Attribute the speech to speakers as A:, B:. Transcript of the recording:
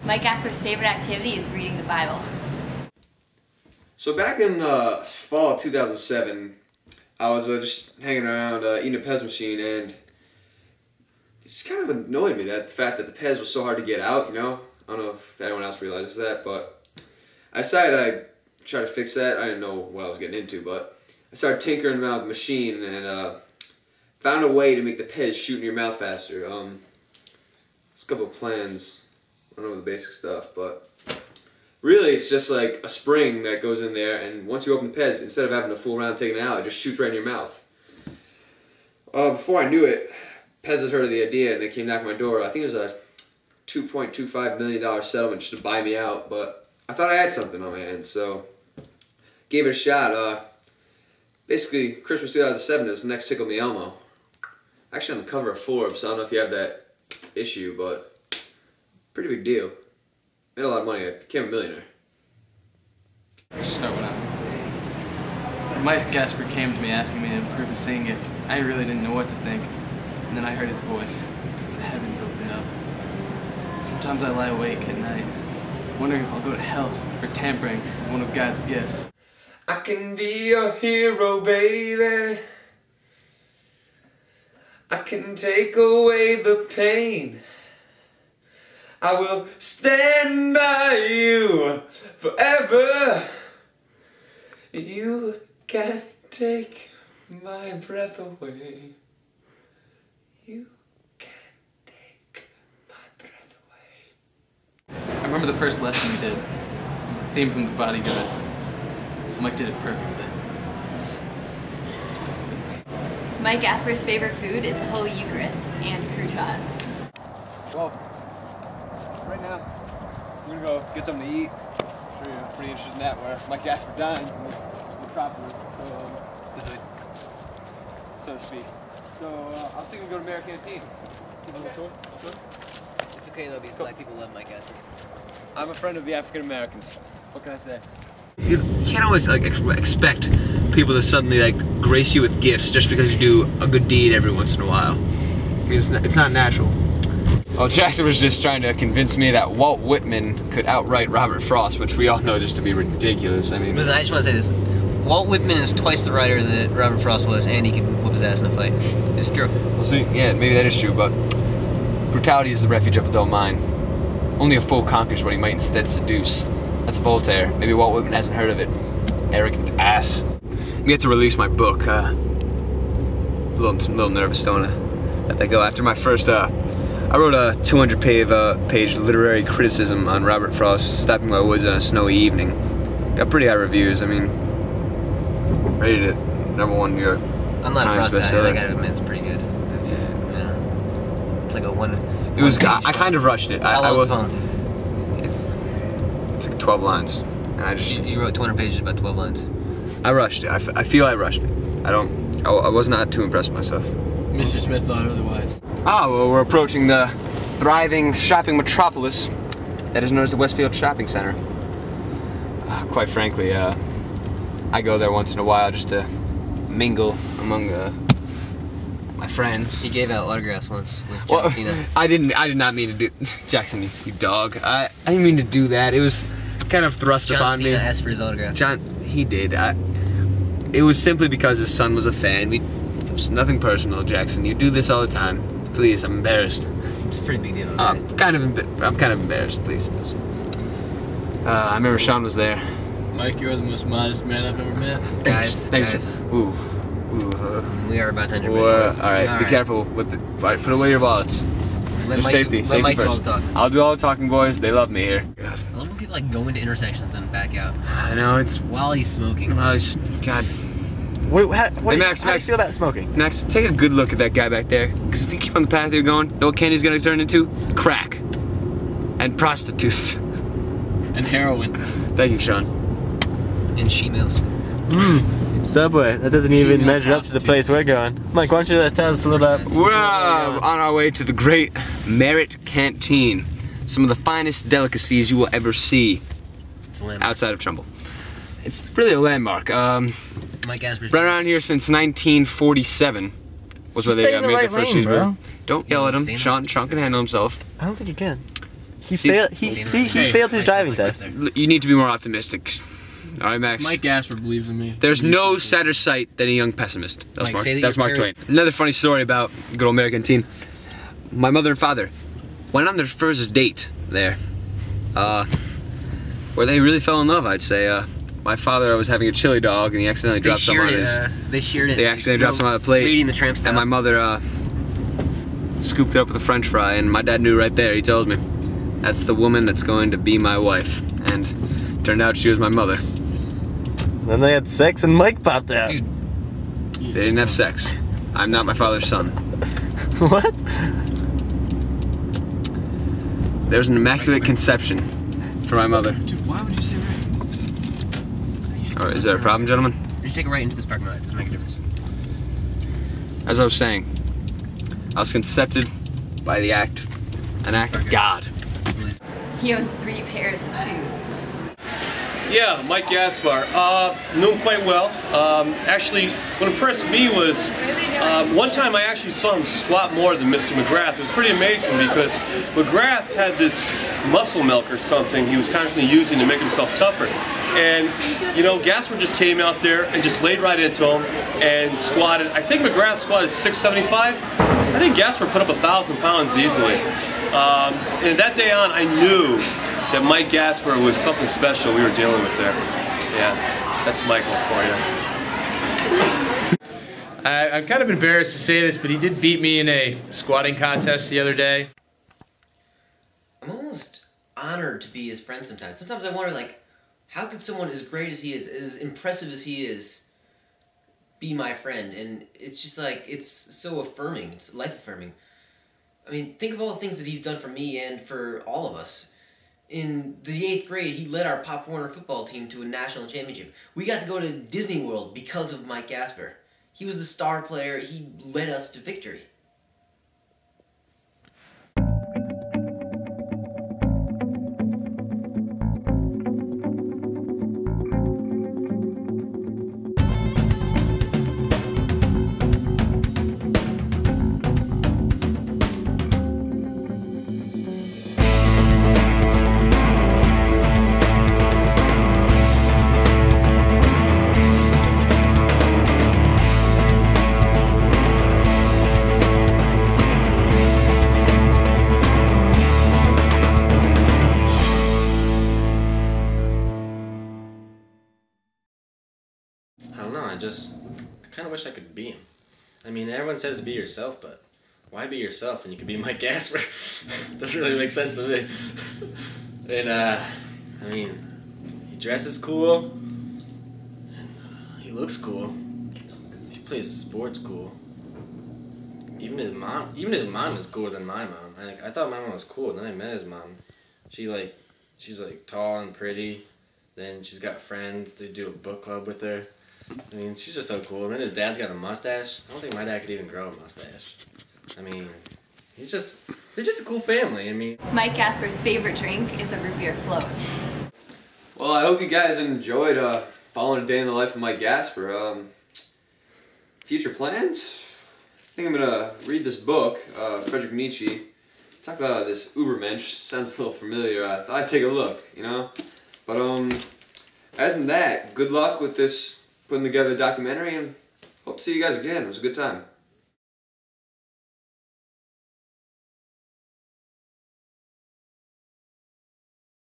A: Mike Gasper's favorite activity is reading the Bible.
B: So back in the fall of 2007, I was just hanging around eating a Pez machine, and it just kind of annoyed me, that the fact that the Pez was so hard to get out, you know? I don't know if anyone else realizes that, but I decided I'd try to fix that. I didn't know what I was getting into, but I started tinkering around with the machine and found a way to make the Pez shoot in your mouth faster. There's a couple of plans. I don't know the basic stuff, but really it's just like a spring that goes in there, and once you open the Pez, instead of having to fool around taking it out, it just shoots right in your mouth. Before I knew it, Pez had heard of the idea and they came knocking on my door. I think it was a $2.25 million settlement just to buy me out, but I thought I had something on my hands, so gave it a shot. Basically, Christmas 2007 is the next Tickle Me Elmo. Actually on the cover of Forbes, so I don't know if you have that issue, but pretty big deal. Made a lot of money. I became a millionaire.
C: Start out. Mike Gasper came to me asking me to improve his singing gift. I really didn't know what to think. And then I heard his voice. The heavens opened up. Sometimes I lie awake at night, wondering if I'll go to hell for tampering with one of God's gifts.
B: I can be your hero, baby. I can take away the pain. I will stand by you forever. You can't take my breath away. You can't take my breath away.
C: I remember the first lesson we did. It was the theme from The Bodyguard. Mike did it perfectly.
A: Mike Gasper's favorite food is the Holy Eucharist and croutons.
D: Well, right now, we're gonna go get something to eat. I'm sure you're pretty interested in that, where Mike Gasper dines in this metropolis. So, it's the hood, so to speak. So, I was thinking we go to American Canteen. Okay.
E: It's okay though, because black people love Mike Gasper.
D: I'm a friend of the African Americans. What can I say?
B: You can't always expect people to suddenly grace you with gifts just because you do a good deed every once in a while. I mean, it's not natural. Well, Jackson was just trying to convince me that Walt Whitman could outright Robert Frost, which we all know just to be ridiculous. I mean,
E: Listen, I just want to say this. Walt Whitman is twice the writer that Robert Frost was, and he can whoop his ass in a fight. It's true.
B: Well, see, yeah, maybe that is true, but brutality is the refuge of a dull mind. Only a fool conquers what he might instead seduce. That's Voltaire. Maybe Walt Whitman hasn't heard of it. Arrogant ass. I'm yet to release my book. A little nervous, don't I? Let that go. After my first, I wrote a 200-page literary criticism on Robert Frost stopping by woods on a snowy evening. Got pretty high reviews. I mean, rated it #1 New York
E: I'm not
B: Times
E: a Frost guy. I
B: bestseller.
E: gotta admit, it's pretty good. It's like a one.
B: It was. I kind of rushed it.
E: How long was the poem?
B: It's like 12 lines. And I just.
E: You wrote 200 pages, about 12 lines.
B: I rushed it. I feel I rushed it. I was not too impressed with myself.
C: Mr. Smith thought otherwise.
B: Ah, well, we're approaching the thriving shopping metropolis that is known as the Westfield Shopping Center. Quite frankly, I go there once in a while just to mingle among my friends.
E: He gave out autographs once with John Cena.
B: I did not mean to do Jackson, you dog. I didn't mean to do that. It was kind of thrust upon me.
E: John Cena asked for his autograph.
B: He did. It was simply because his son was a fan. It was nothing personal, Jackson. You do this all the time. Please, I'm embarrassed.
E: It's a pretty big deal.
B: I'm kind of embarrassed. Please. I remember Sean was there.
C: Mike, you're the most modest man I've ever met.
E: Guys.
B: Ooh.
E: We are about to enter bed.
B: All right, be careful with the. All right, put away your wallets. Just safety first. I'll do all the talking, boys. They love me here. God.
E: I love when people go into intersections and back out.
B: I know it's.
E: While he's smoking.
B: God.
C: Wait, how do you
B: Max,
C: feel about smoking?
B: Max, take a good look at that guy back there. Because if you keep on the path you're going, know what candy's gonna turn into? Crack. And prostitutes.
C: And heroin.
B: Thank you, Sean.
E: And she-mails.
C: Subway. That doesn't even measure up to the place we're going. Mike, why don't you tell us a little about...
B: We're on our way to the great Merit Canteen. Some of the finest delicacies you will ever see outside of Trumbull. It's really a landmark.
E: Mike Gasper's
B: Been around here since 1947 was where they made their first cheeseburger. Don't yell at him. Sean can handle himself.
C: I don't think you can.
F: He failed his driving test.
D: You need to be more optimistic. All right, Max.
C: Mike Gasper believes in me.
D: There's no sadder sight than a young pessimist. That was
E: Mike,
D: That's Mark Twain. Another funny story about good old American teen. My mother and father went on their first date there, where they really fell in love, I'd say. My father was having a chili dog, and he accidentally dropped some on his...
E: They shared it.
D: They accidentally dropped some on the plate.
E: Reading the tramp style.
D: And my mother scooped it up with a French fry, and my dad knew right there. He told me, that's the woman that's going to be my wife. And turned out she was my mother.
F: Then they had sex and Mike popped out.
E: Dude.
D: They didn't have sex. I'm not my father's son.
F: What?
D: There's an immaculate conception for my mother.
C: Dude, why would you say right?
D: All right, is there a problem, gentlemen?
E: Just take it right into this parking lot. It doesn't make a difference.
D: As I was saying, I was concepted by an act of God.
A: He owns 3 pairs of shoes.
G: Yeah, Mike Gaspar. Knew him quite well. Actually, what impressed me was one time I actually saw him squat more than Mr. McGrath. It was pretty amazing because McGrath had this muscle milk or something he was constantly using to make himself tougher. And, you know, Gasper just came out there and just laid right into him and squatted. I think McGrath squatted 675. I think Gasper put up 1,000 pounds easily. And that day on, I knew that Mike Gasper was something special we were dealing with there. Yeah, that's Michael for you.
H: I'm kind of embarrassed to say this, but he did beat me in a squatting contest the other day.
E: I'm almost honored to be his friend sometimes. Sometimes I wonder, like, how could someone as great as he is, as impressive as he is, be my friend? And it's just like, it's so affirming. It's life-affirming. I mean, think of all the things that he's done for me and for all of us. In the 8th grade, he led our Pop Warner football team to a national championship. We got to go to Disney World because of Mike Gasper. He was the star player. He led us to victory.
I: I don't know, I kind of wish I could be him. I mean, everyone says to be yourself, but why be yourself when you could be Mike Gasper? Doesn't really make sense to me. And, I mean, he dresses cool, and he looks cool. He plays sports cool. Even his mom is cooler than my mom. I thought my mom was cool, and then I met his mom. She's like tall and pretty. Then she's got friends. They do a book club with her. I mean, she's just so cool. And then his dad's got a mustache. I don't think my dad could even grow a mustache. I mean, they're just a cool family. I mean,
A: Mike Gasper's favorite drink is a root beer float.
B: Well, I hope you guys enjoyed following a day in the life of Mike Gasper. Future plans? I think I'm gonna read this book, Friedrich Nietzsche. Talk about this Ubermensch. Sounds a little familiar. I thought I'd take a look, you know? But other than that, good luck with this putting together a documentary, and hope to see you guys again. It was a good time.